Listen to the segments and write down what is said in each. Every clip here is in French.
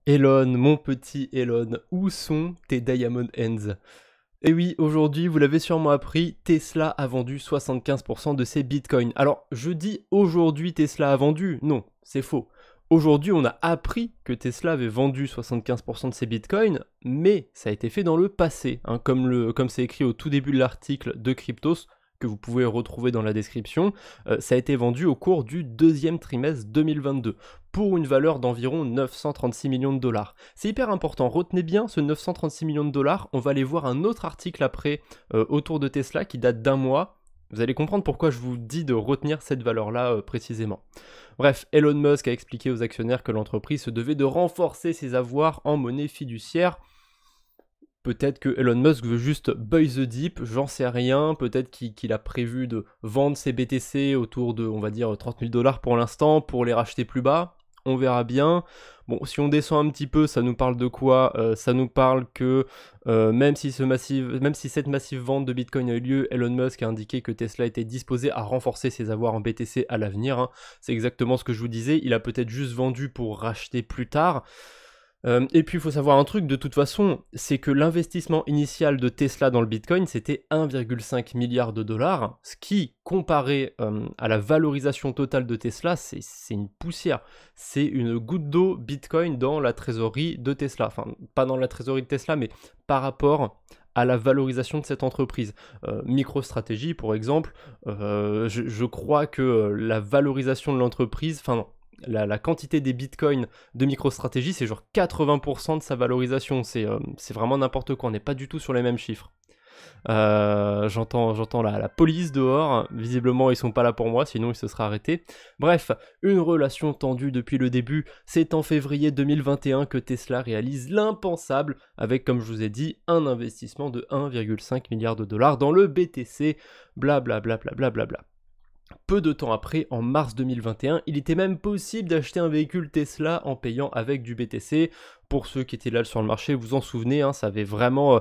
Elon, mon petit Elon, où sont tes Diamond Hands? Et oui, aujourd'hui, vous l'avez sûrement appris, Tesla a vendu 75% de ses bitcoins. Alors, je dis aujourd'hui Tesla a vendu, non, c'est faux. Aujourd'hui, on a appris que Tesla avait vendu 75% de ses bitcoins, mais ça a été fait dans le passé, hein, comme c'est écrit au tout début de l'article de Cryptos, que vous pouvez retrouver dans la description. Ça a été vendu au cours du deuxième trimestre 2022 pour une valeur d'environ 936 millions de dollars. C'est hyper important, retenez bien ce 936 millions de dollars, on va aller voir un autre article après autour de Tesla qui date d'un mois. Vous allez comprendre pourquoi je vous dis de retenir cette valeur-là précisément. Bref, Elon Musk a expliqué aux actionnaires que l'entreprise se devait de renforcer ses avoirs en monnaie fiduciaire. Peut-être que Elon Musk veut juste buy the dip, j'en sais rien. Peut-être qu'il a prévu de vendre ses BTC autour de, on va dire, 30 000 dollars pour l'instant pour les racheter plus bas. On verra bien. Bon, si on descend un petit peu, ça nous parle de quoi? Ça nous parle que même si cette massive vente de Bitcoin a eu lieu, Elon Musk a indiqué que Tesla était disposé à renforcer ses avoirs en BTC à l'avenir, hein. C'est exactement ce que je vous disais. Il a peut-être juste vendu pour racheter plus tard. Et puis il faut savoir un truc de toute façon, c'est que l'investissement initial de Tesla dans le Bitcoin c'était 1,5 milliard de dollars, ce qui, comparé à la valorisation totale de Tesla, c'est une poussière. C'est une goutte d'eau Bitcoin dans la trésorerie de Tesla. Enfin, pas dans la trésorerie de Tesla, mais par rapport à la valorisation de cette entreprise. MicroStrategy, pour exemple, je crois que la valorisation de l'entreprise, enfin non, la quantité des bitcoins de MicroStrategy, c'est genre 80% de sa valorisation. C'est vraiment n'importe quoi. On n'est pas du tout sur les mêmes chiffres. J'entends la police dehors. Visiblement, ils sont pas là pour moi, sinon ils se seraient arrêtés. Bref, une relation tendue depuis le début. C'est en février 2021 que Tesla réalise l'impensable avec, comme je vous ai dit, un investissement de 1,5 milliard de dollars dans le BTC. Blablabla. Peu de temps après, en mars 2021, il était même possible d'acheter un véhicule Tesla en payant avec du BTC. Pour ceux qui étaient là sur le marché, vous en souvenez, hein, ça avait vraiment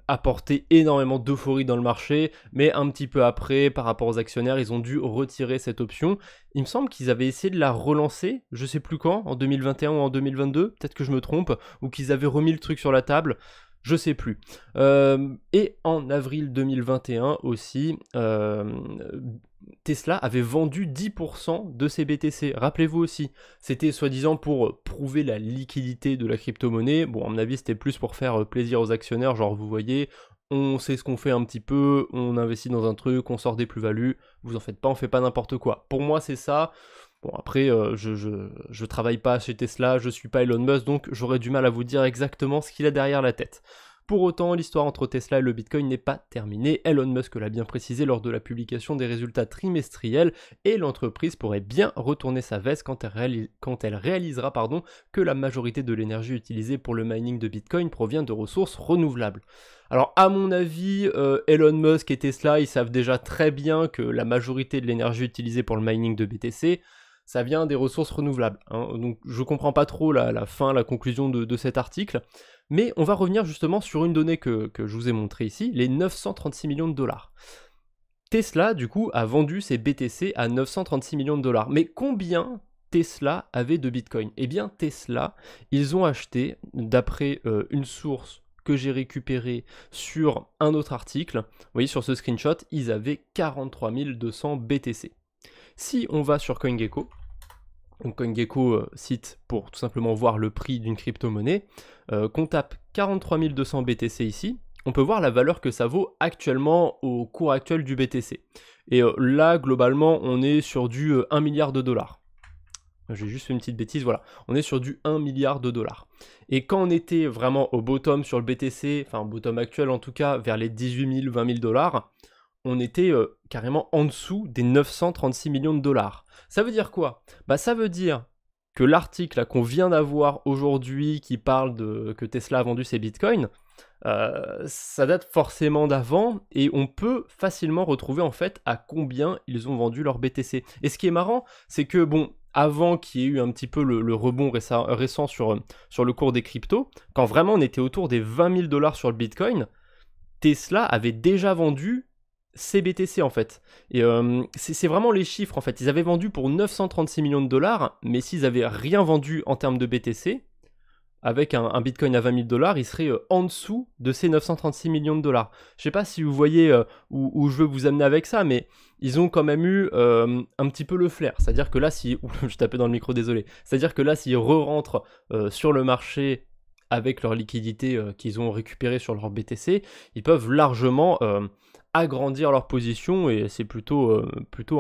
apporté énormément d'euphorie dans le marché, mais un petit peu après, par rapport aux actionnaires, ils ont dû retirer cette option. Il me semble qu'ils avaient essayé de la relancer, je sais plus quand, en 2021 ou en 2022, peut-être que je me trompe, ou qu'ils avaient remis le truc sur la table. Je sais plus. Et en avril 2021 aussi, Tesla avait vendu 10% de ses BTC. Rappelez-vous aussi, c'était soi-disant pour prouver la liquidité de la crypto-monnaie. Bon, à mon avis, c'était plus pour faire plaisir aux actionnaires. Genre, vous voyez, on sait ce qu'on fait un petit peu, on investit dans un truc, on sort des plus-values. Vous en faites pas, on fait pas n'importe quoi. Pour moi, c'est ça. Bon, après, je travaille pas chez Tesla, je suis pas Elon Musk, donc j'aurais du mal à vous dire exactement ce qu'il a derrière la tête. Pour autant, l'histoire entre Tesla et le Bitcoin n'est pas terminée. Elon Musk l'a bien précisé lors de la publication des résultats trimestriels et l'entreprise pourrait bien retourner sa veste quand elle réalisera que la majorité de l'énergie utilisée pour le mining de Bitcoin provient de ressources renouvelables. Alors à mon avis, Elon Musk et Tesla, ils savent déjà très bien que la majorité de l'énergie utilisée pour le mining de BTC, ça vient des ressources renouvelables, hein. Donc je comprends pas trop la conclusion de cet article, mais on va revenir justement sur une donnée que je vous ai montrée ici, les 936 millions de dollars. Tesla, du coup, a vendu ses BTC à 936 millions de dollars. Mais combien Tesla avait de Bitcoin? Eh bien, Tesla, ils ont acheté, d'après une source que j'ai récupérée sur un autre article, vous voyez sur ce screenshot, ils avaient 43 200 BTC. Si on va sur CoinGecko, donc CoinGecko site pour tout simplement voir le prix d'une crypto-monnaie, qu'on tape 43 200 BTC ici, on peut voir la valeur que ça vaut actuellement au cours actuel du BTC. Et là, globalement, on est sur du 1 milliard de dollars. J'ai juste fait une petite bêtise, voilà. On est sur du 1 milliard de dollars. Et quand on était vraiment au bottom sur le BTC, enfin au bottom actuel en tout cas, vers les 18 000, 20 000 dollars, on était carrément en dessous des 936 millions de dollars. Ça veut dire quoi? Bah ça veut dire que l'article qu'on vient d'avoir aujourd'hui qui parle que Tesla a vendu ses bitcoins, ça date forcément d'avant et on peut facilement retrouver en fait à combien ils ont vendu leur BTC. Et ce qui est marrant, c'est que bon, avant qu'il y ait eu un petit peu le rebond récent sur le cours des cryptos, quand vraiment on était autour des 20 000 dollars sur le bitcoin, Tesla avait déjà vendu ses BTC en fait. Et c'est vraiment les chiffres en fait. Ils avaient vendu pour 936 millions de dollars, mais s'ils avaient rien vendu en termes de BTC, avec un Bitcoin à 20 000 $, il serait en dessous de ces 936 millions de dollars. Je sais pas si vous voyez où je veux vous amener avec ça, mais ils ont quand même eu un petit peu le flair. C'est-à-dire que là, si... Ouh, je tapais dans le micro, désolé. C'est-à-dire que là, s'ils re-rentrent sur le marché avec leur liquidité qu'ils ont récupérée sur leur BTC, ils peuvent largement agrandir leur position et c'est plutôt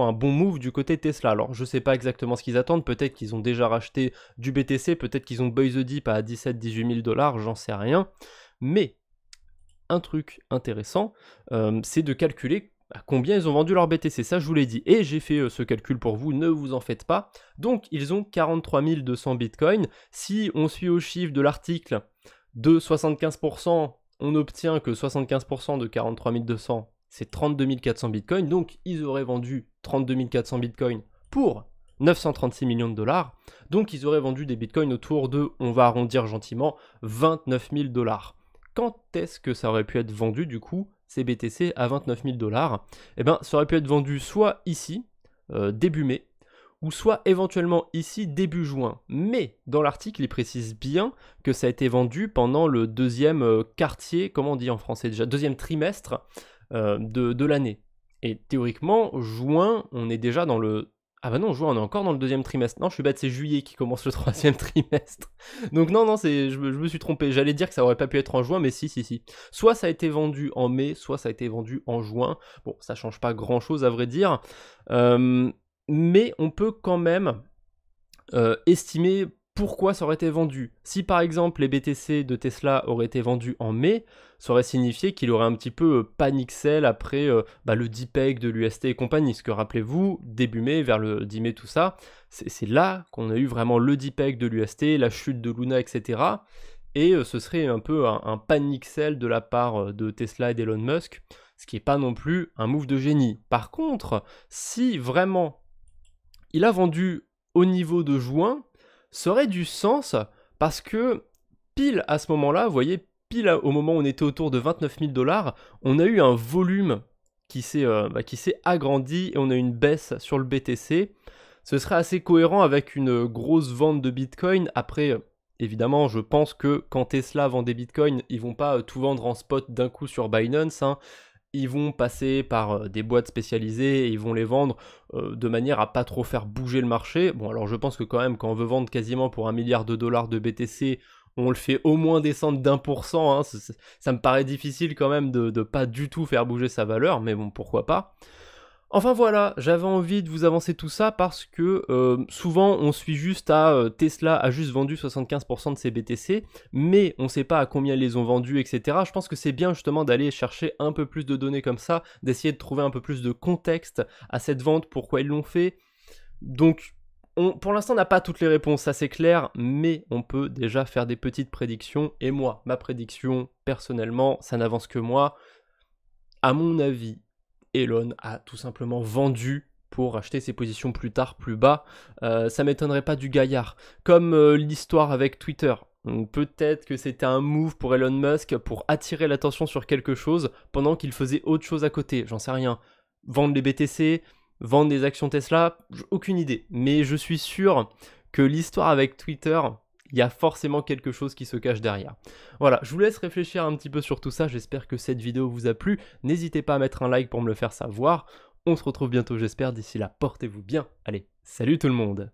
un bon move du côté Tesla. Alors je sais pas exactement ce qu'ils attendent, peut-être qu'ils ont déjà racheté du BTC, peut-être qu'ils ont buy the dip à 17-18 000 $, j'en sais rien, mais un truc intéressant, c'est de calculer à combien ils ont vendu leur BTC, ça je vous l'ai dit, et j'ai fait ce calcul pour vous, ne vous en faites pas. Donc ils ont 43 200 bitcoins, si on suit au chiffre de l'article de 75%, on obtient que 75% de 43 200, c'est 32 400 bitcoins, donc ils auraient vendu 32 400 bitcoins pour 936 millions de dollars, donc ils auraient vendu des bitcoins autour de, on va arrondir gentiment, 29 000 $. Quand est-ce que ça aurait pu être vendu du coup, ces BTC à 29 000 $? Eh bien, ça aurait pu être vendu soit ici, début mai, ou soit éventuellement ici, début juin. Mais dans l'article, il précise bien que ça a été vendu pendant le deuxième quartier, comment on dit en français déjà, deuxième trimestre de l'année. Et théoriquement, juin, on est déjà dans le... Ah bah non, juin, on est encore dans le deuxième trimestre. Non, je suis bête, c'est juillet qui commence le troisième trimestre. Donc non, je me suis trompé. J'allais dire que ça aurait pas pu être en juin, mais si. Soit ça a été vendu en mai, soit ça a été vendu en juin. Bon, ça change pas grand-chose à vrai dire. Mais on peut quand même estimer pourquoi ça aurait été vendu. Si par exemple les BTC de Tesla auraient été vendus en mai, ça aurait signifié qu'il aurait un petit peu panic sell après le DPEG de l'UST et compagnie. Parce que rappelez-vous, début mai, vers le 10 mai, tout ça, c'est là qu'on a eu vraiment le DPEG de l'UST, la chute de Luna, etc. Et ce serait un peu un panic sell de la part de Tesla et d'Elon Musk, ce qui n'est pas non plus un move de génie. Par contre, si vraiment il a vendu au niveau de juin, ça aurait du sens parce que pile à ce moment-là, vous voyez, pile au moment où on était autour de 29 000 $, on a eu un volume qui s'est agrandi et on a eu une baisse sur le BTC. Ce serait assez cohérent avec une grosse vente de Bitcoin. Après, évidemment, je pense que quand Tesla vend des Bitcoins, ils vont pas tout vendre en spot d'un coup sur Binance, hein. Ils vont passer par des boîtes spécialisées et ils vont les vendre de manière à pas trop faire bouger le marché. Bon, alors je pense que quand même, quand on veut vendre quasiment pour $1 milliard de BTC, on le fait au moins descendre d'1%. Hein. Ça me paraît difficile quand même de pas du tout faire bouger sa valeur, mais bon, pourquoi pas. Enfin voilà, j'avais envie de vous avancer tout ça parce que souvent on suit juste à Tesla a juste vendu 75% de ses BTC, mais on ne sait pas à combien ils les ont vendus, etc. Je pense que c'est bien justement d'aller chercher un peu plus de données comme ça, d'essayer de trouver un peu plus de contexte à cette vente, pourquoi ils l'ont fait. Donc pour l'instant on n'a pas toutes les réponses, ça c'est clair, mais on peut déjà faire des petites prédictions. Et moi, ma prédiction, personnellement, ça n'avance que moi. À mon avis, Elon a tout simplement vendu pour acheter ses positions plus tard, plus bas. Ça m'étonnerait pas du gaillard. Comme l'histoire avec Twitter. Peut-être que c'était un move pour Elon Musk pour attirer l'attention sur quelque chose pendant qu'il faisait autre chose à côté. J'en sais rien. Vendre les BTC, vendre des actions Tesla, aucune idée. Mais je suis sûr que l'histoire avec Twitter, il y a forcément quelque chose qui se cache derrière. Voilà, je vous laisse réfléchir un petit peu sur tout ça, j'espère que cette vidéo vous a plu. N'hésitez pas à mettre un like pour me le faire savoir. On se retrouve bientôt, j'espère. D'ici là, portez-vous bien. Allez, salut tout le monde!